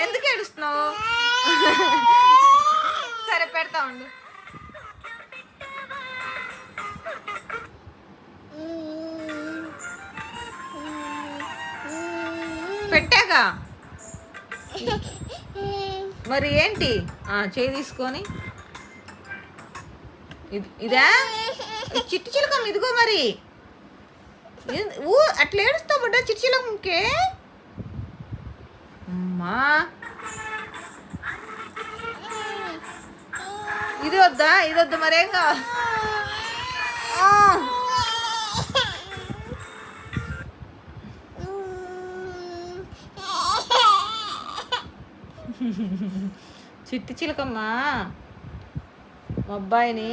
ఎందుకు ఏడుస్తున్నావు? సరే పెడతా ఉండు. పెట్టాగా మరి ఏంటి? చేయి తీసుకొని ఇదా చిట్టి చిలకం ఇదిగో మరి. అట్లా ఏడుస్తావు బిడ్డ చిట్టి చిలకంకే. అమ్మా ఇది వద్దా? ఇది వద్దు మరేం కావాలి? చిట్టి చిలకమ్మ మా అబ్బాయిని